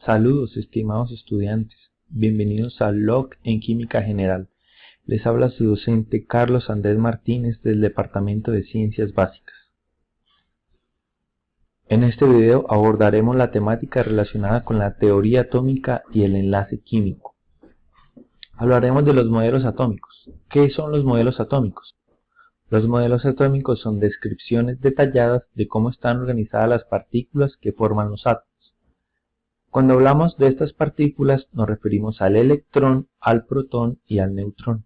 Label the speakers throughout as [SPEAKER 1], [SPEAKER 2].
[SPEAKER 1] Saludos, estimados estudiantes. Bienvenidos al log en Química General. Les habla su docente Carlos Andrés Martínez del Departamento de Ciencias Básicas. En este video abordaremos la temática relacionada con la teoría atómica y el enlace químico. Hablaremos de los modelos atómicos. ¿Qué son los modelos atómicos? Los modelos atómicos son descripciones detalladas de cómo están organizadas las partículas que forman los átomos. Cuando hablamos de estas partículas nos referimos al electrón, al protón y al neutrón.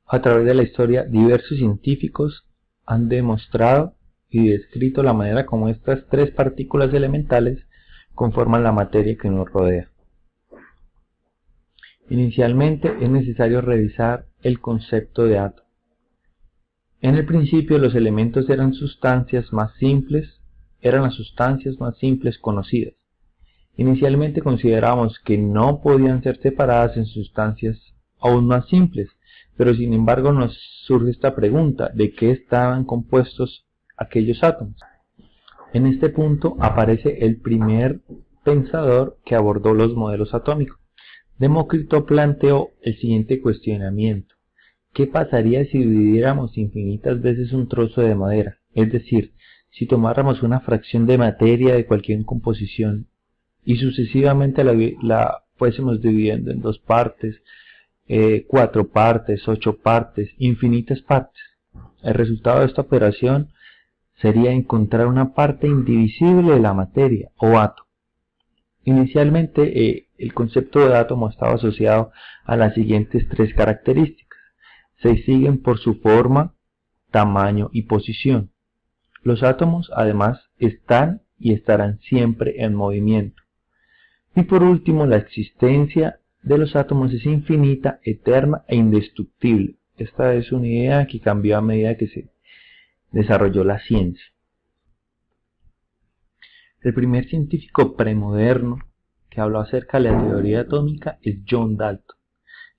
[SPEAKER 1] A través de la historia, diversos científicos han demostrado y descrito la manera como estas tres partículas elementales conforman la materia que nos rodea. Inicialmente es necesario revisar el concepto de átomo. En el principio los elementos eran las sustancias más simples conocidas. Inicialmente considerábamos que no podían ser separadas en sustancias aún más simples, pero sin embargo nos surge esta pregunta: ¿de qué estaban compuestos aquellos átomos? En este punto aparece el primer pensador que abordó los modelos atómicos. Demócrito planteó el siguiente cuestionamiento: ¿qué pasaría si dividiéramos infinitas veces un trozo de madera? Es decir, si tomáramos una fracción de materia de cualquier composición y sucesivamente la fuésemos dividiendo en 2 partes, 4 partes, 8 partes, infinitas partes. El resultado de esta operación sería encontrar una parte indivisible de la materia, o átomo. Inicialmente el concepto de átomo estaba asociado a las siguientes 3 características. Se siguen por su forma, tamaño y posición. Los átomos además están y estarán siempre en movimiento. Y por último, la existencia de los átomos es infinita, eterna e indestructible. Esta es una idea que cambió a medida que se desarrolló la ciencia. El primer científico premoderno que habló acerca de la teoría atómica es John Dalton.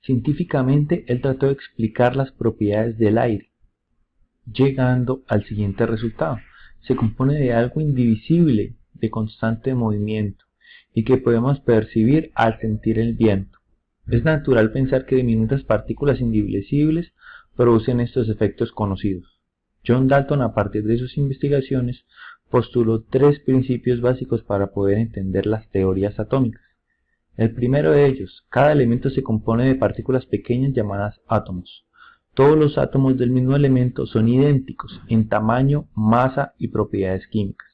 [SPEAKER 1] Científicamente, él trató de explicar las propiedades del aire, llegando al siguiente resultado: se compone de algo indivisible, de constante movimiento, y que podemos percibir al sentir el viento. Es natural pensar que diminutas partículas indivisibles producen estos efectos conocidos. John Dalton, a partir de sus investigaciones, postuló 3 principios básicos para poder entender las teorías atómicas. El primero de ellos: cada elemento se compone de partículas pequeñas llamadas átomos. Todos los átomos del mismo elemento son idénticos en tamaño, masa y propiedades químicas.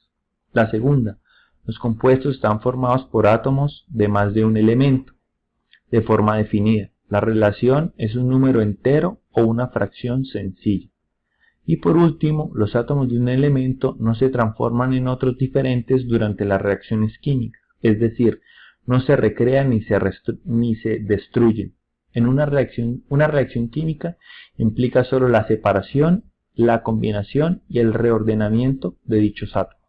[SPEAKER 1] La segunda: los compuestos están formados por átomos de más de un elemento, de forma definida. La relación es un número entero o una fracción sencilla. Y por último, los átomos de un elemento no se transforman en otros diferentes durante las reacciones químicas, es decir, no se recrean ni se destruyen. En una reacción química implica solo la separación, la combinación y el reordenamiento de dichos átomos.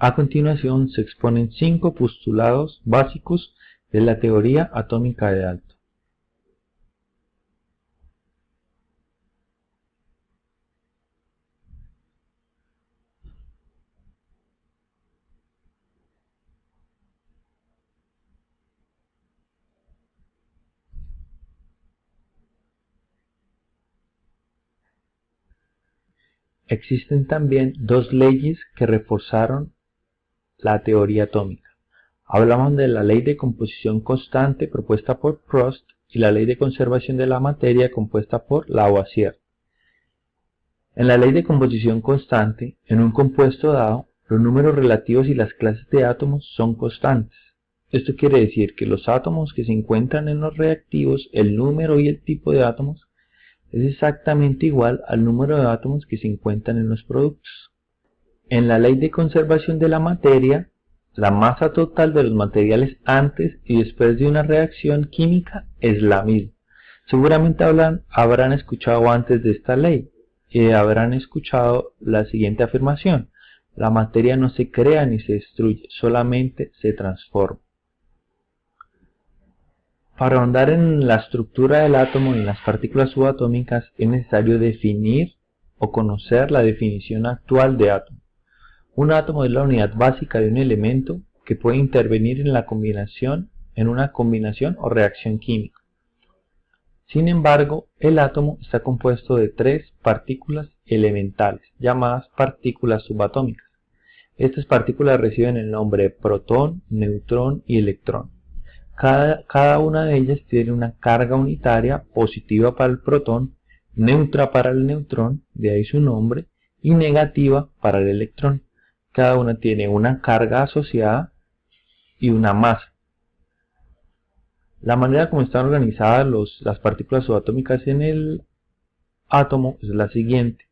[SPEAKER 1] A continuación se exponen 5 postulados básicos de la teoría atómica de Dalton. Existen también 2 leyes que reforzaron la teoría atómica. Hablamos de la ley de composición constante propuesta por Prost y la ley de conservación de la materia compuesta por Lavoisier. En la ley de composición constante, en un compuesto dado, los números relativos y las clases de átomos son constantes. Esto quiere decir que los átomos que se encuentran en los reactivos, el número y el tipo de átomos, es exactamente igual al número de átomos que se encuentran en los productos. En la ley de conservación de la materia, la masa total de los materiales antes y después de una reacción química es la misma. Seguramente habrán escuchado antes de esta ley y habrán escuchado la siguiente afirmación: la materia no se crea ni se destruye, solamente se transforma. Para ahondar en la estructura del átomo y en las partículas subatómicas es necesario definir o conocer la definición actual de átomo. Un átomo es la unidad básica de un elemento que puede intervenir en una combinación o reacción química. Sin embargo, el átomo está compuesto de 3 partículas elementales, llamadas partículas subatómicas. Estas partículas reciben el nombre de protón, neutrón y electrón. Cada una de ellas tiene una carga unitaria positiva para el protón, neutra para el neutrón, de ahí su nombre, y negativa para el electrón. Cada una tiene una carga asociada y una masa. La manera como están organizadas las partículas subatómicas en el átomo es la siguiente.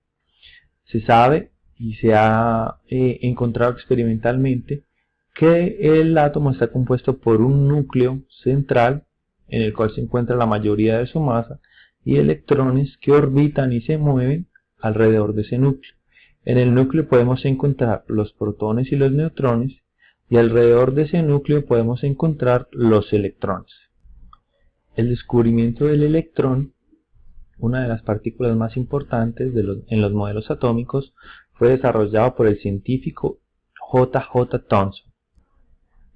[SPEAKER 1] Se sabe y se ha encontrado experimentalmente que el átomo está compuesto por un núcleo central en el cual se encuentra la mayoría de su masa y electrones que orbitan y se mueven alrededor de ese núcleo. En el núcleo podemos encontrar los protones y los neutrones y alrededor de ese núcleo podemos encontrar los electrones. El descubrimiento del electrón, una de las partículas más importantes en los modelos atómicos, fue desarrollado por el científico J.J. Thomson.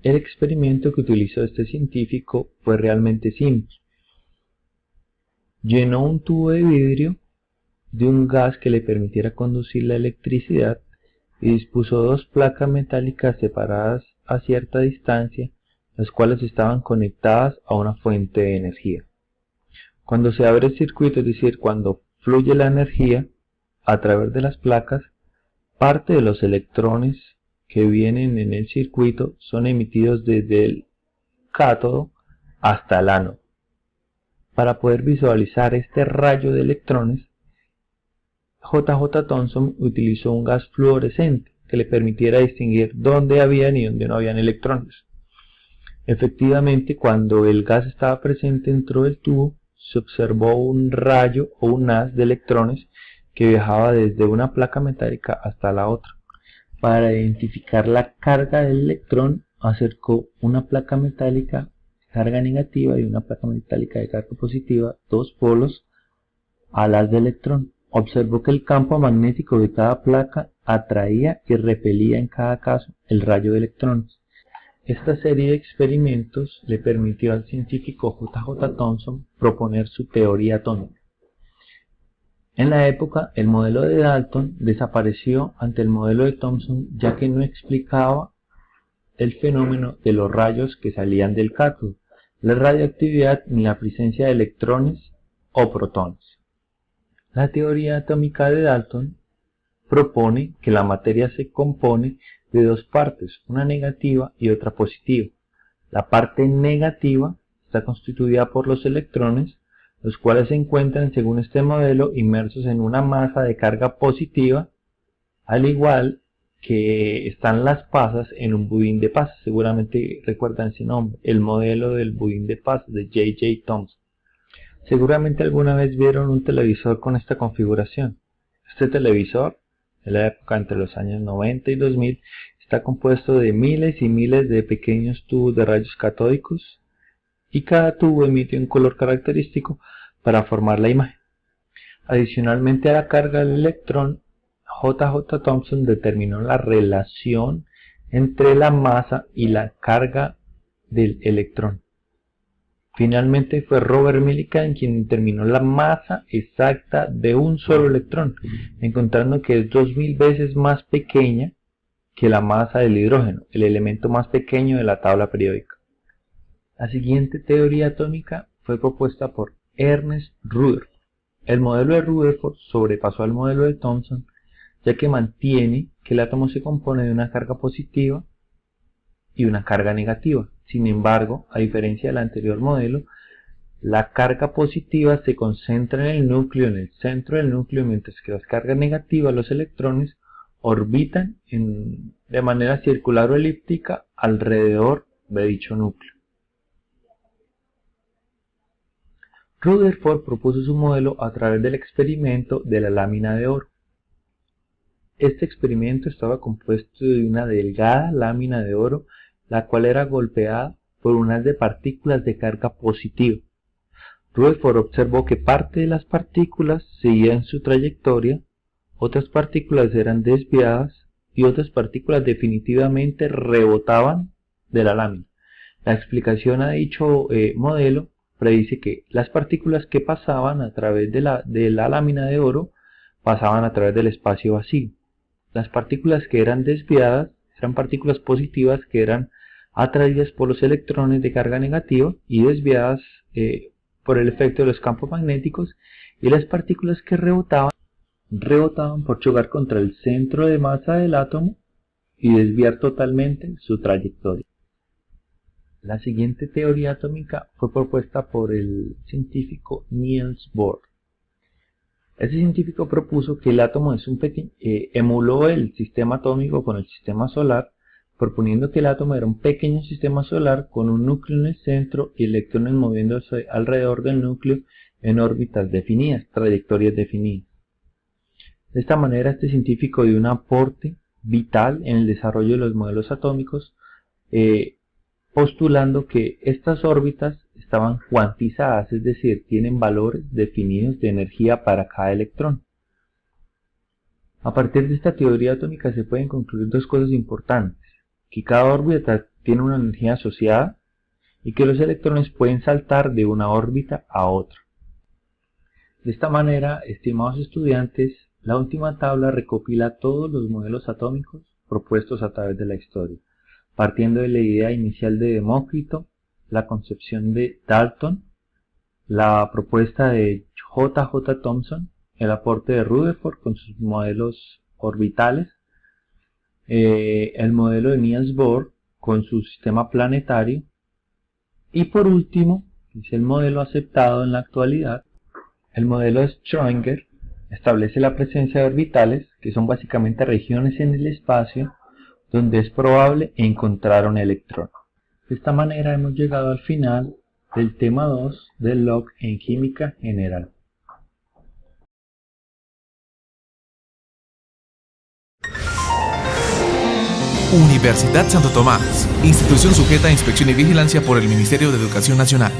[SPEAKER 1] El experimento que utilizó este científico fue realmente simple. Llenó un tubo de vidrio de un gas que le permitiera conducir la electricidad y dispuso 2 placas metálicas separadas a cierta distancia, las cuales estaban conectadas a una fuente de energía. Cuando se abre el circuito, es decir, cuando fluye la energía a través de las placas, parte de los electrones que vienen en el circuito son emitidos desde el cátodo hasta el ánodo. Para poder visualizar este rayo de electrones, J.J. Thomson utilizó un gas fluorescente que le permitiera distinguir dónde habían y dónde no habían electrones. Efectivamente, cuando el gas estaba presente dentro del tubo, se observó un rayo o un haz de electrones que viajaba desde una placa metálica hasta la otra. Para identificar la carga del electrón, acercó una placa metálica de carga negativa y una placa metálica de carga positiva, 2 polos, al haz de electrón. Observó que el campo magnético de cada placa atraía y repelía en cada caso el rayo de electrones. Esta serie de experimentos le permitió al científico J.J. Thomson proponer su teoría atómica. En la época, el modelo de Dalton desapareció ante el modelo de Thomson, ya que no explicaba el fenómeno de los rayos que salían del cátodo, la radioactividad ni la presencia de electrones o protones. La teoría atómica de Dalton propone que la materia se compone de 2 partes, una negativa y otra positiva. La parte negativa está constituida por los electrones, los cuales se encuentran, según este modelo, inmersos en una masa de carga positiva, al igual que están las pasas en un budín de pasas. Seguramente recuerdan ese nombre, el modelo del budín de pasas de J.J. Thomson. Seguramente alguna vez vieron un televisor con esta configuración. Este televisor, de la época entre los años 90 y 2000, está compuesto de miles y miles de pequeños tubos de rayos catódicos y cada tubo emite un color característico para formar la imagen. Adicionalmente a la carga del electrón, J.J. Thomson determinó la relación entre la masa y la carga del electrón. Finalmente fue Robert Millikan quien determinó la masa exacta de un solo electrón, encontrando que es 2000 veces más pequeña que la masa del hidrógeno, el elemento más pequeño de la tabla periódica. La siguiente teoría atómica fue propuesta por Ernest Rutherford. El modelo de Rutherford sobrepasó al modelo de Thomson, ya que mantiene que el átomo se compone de una carga positiva y una carga negativa. Sin embargo, a diferencia del anterior modelo, la carga positiva se concentra en el núcleo, en el centro del núcleo, mientras que las cargas negativas, los electrones, orbitan de manera circular o elíptica alrededor de dicho núcleo. Rutherford propuso su modelo a través del experimento de la lámina de oro. Este experimento estaba compuesto de una delgada lámina de oro, la cual era golpeada por un haz de partículas de carga positiva. Rutherford observó que parte de las partículas seguían su trayectoria, otras partículas eran desviadas y otras partículas definitivamente rebotaban de la lámina. La explicación a dicho modelo predice que las partículas que pasaban a través de la lámina de oro pasaban a través del espacio vacío. Las partículas que eran desviadas eran partículas positivas que eran atraídas por los electrones de carga negativa y desviadas por el efecto de los campos magnéticos, y las partículas que rebotaban por chocar contra el centro de masa del átomo y desviar totalmente su trayectoria. La siguiente teoría atómica fue propuesta por el científico Niels Bohr. Este científico propuso que el átomo es emuló el sistema atómico con el sistema solar, proponiendo que el átomo era un pequeño sistema solar con un núcleo en el centro y electrones moviéndose alrededor del núcleo en órbitas definidas, trayectorias definidas. De esta manera, este científico dio un aporte vital en el desarrollo de los modelos atómicos, postulando que estas órbitas estaban cuantizadas, es decir, tienen valores definidos de energía para cada electrón. A partir de esta teoría atómica se pueden concluir dos cosas importantes: que cada órbita tiene una energía asociada y que los electrones pueden saltar de una órbita a otra. De esta manera, estimados estudiantes, la última tabla recopila todos los modelos atómicos propuestos a través de la historia, partiendo de la idea inicial de Demócrito, la concepción de Dalton, la propuesta de J. J. Thomson, el aporte de Rutherford con sus modelos orbitales, el modelo de Niels Bohr con su sistema planetario, y por último, es el modelo aceptado en la actualidad, el modelo de Schrödinger. Establece la presencia de orbitales, que son básicamente regiones en el espacio donde es probable encontrar un electrón. De esta manera hemos llegado al final del tema 2 del log en química general.
[SPEAKER 2] Universidad Santo Tomás, institución sujeta a inspección y vigilancia por el Ministerio de Educación Nacional.